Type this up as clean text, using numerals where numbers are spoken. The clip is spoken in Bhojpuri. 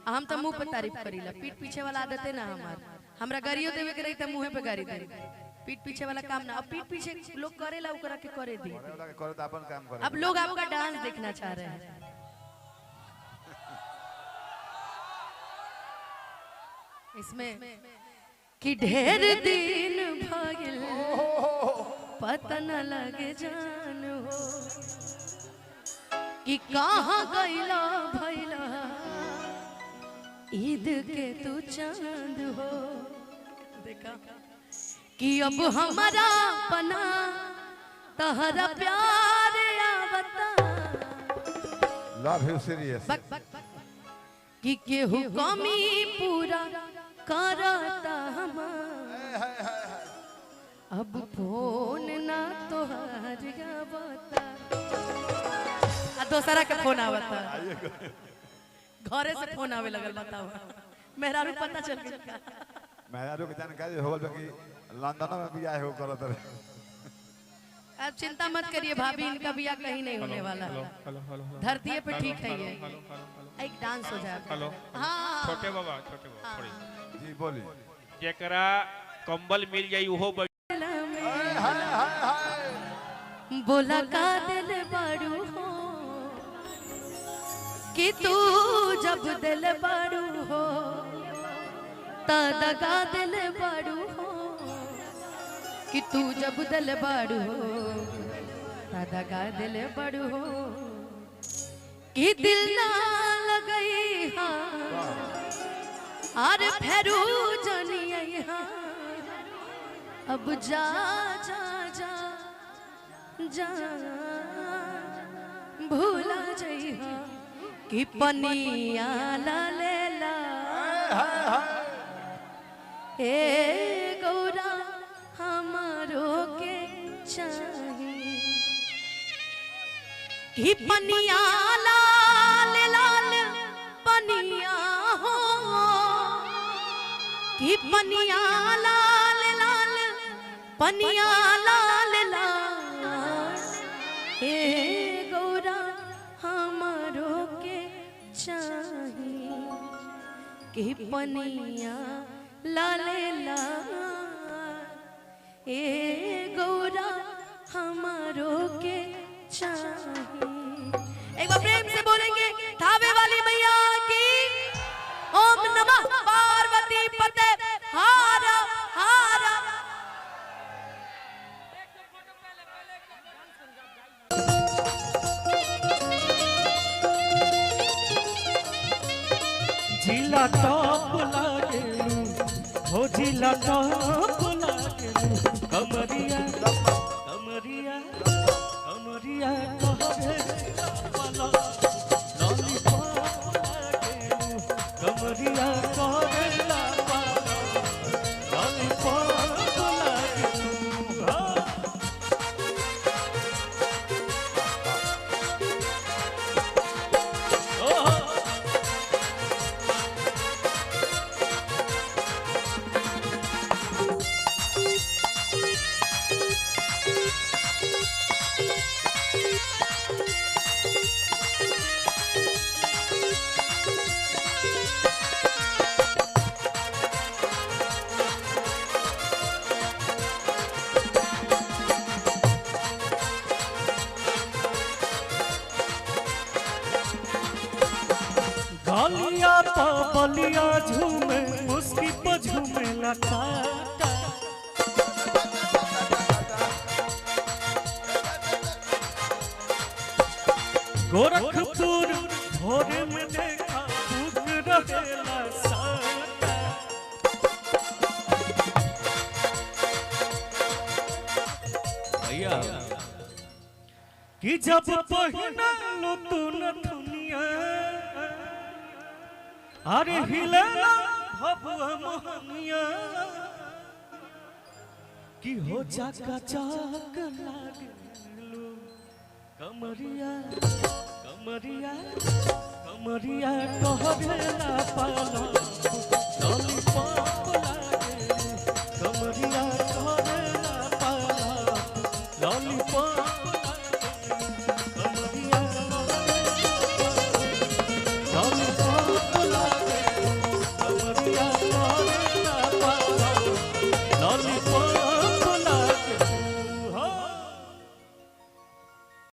हम तो मुंह पे तारीफ करीला, पीठ पीछे वाला आदत है ना हमरा गाड़ियों देवे के रही त मुंह पे गाड़ी दे, पीठ पीछे वाला काम ना। अब पीठ पीछे लोग करेला ओकरा के करे दी। अब लोग आपका डांस देखना चाह रहे हैं। इसमें कि ढेर दिन भइल पता न लगे जान हो कि कहाँ गइला भइला ईद के तू चांद हो। देखा कि अब हमारा पना तहरा प्यार आवता लव यू सीरियस कि केहू कमी पूरा करता हमार अब फोन ना तोहार आवता आ दोसरा के फोन आवता घरे से फोन आवे लगल। बताओ मेरा भी पता चल गया। मेरा के जानकारी हो गल कि लंदन में बियाह हो करत रहे। अब चिंता मत करिए भाभी, इनका बियाह कहीं नहीं होने वाला। धरती पे ठीक है ये। एक डांस हो जाए। हाँ छोटे बाबा जी बोली। जेकरा कंबल मिल जाई उहो बोला का दिल बारू हो कि तू जब दिल बारू हो दगा दिल बारू हो कि तू जब दिल बारू हो दगा दिल बारू हो कि दिल ना लगई हाँ अरे फेरू जनी हाँ अब जा जा जा जा भूला जइहा कि पनिया ला ले ला ए गौरा हमारो के चाही कि पनिया लाल लाल पनिया हो कि पनिया लाल लाल पनिया लाल लाल ए गौरा हमारो के चाही कि पनिया लाल लाल ए गौरा हमारो के चाही। एक बार प्रेम से बोलेंगे थावे वाली मैया की ओम नमः पार्वती पते हारा हारा। जिला टॉप लागेलू हो जिला टॉप लागेलू कमरिया कमरिया कमरिया कहरे वाला लॉलीपॉप लागेलू कमरिया कहरे वाला लॉलीपॉप लागेलू। गालिया बलिया झूमे मुस्की पर झूमे लता गोरखपुर भोरे में देखा भूख रहेला साटा भैया कि जब पहिना लो तू न दुनिया अरे हिलेला भभुआ मोहनिया कि हो जाका चाक लागलू कमरिया कमरिया कमरिया कहरेला पाला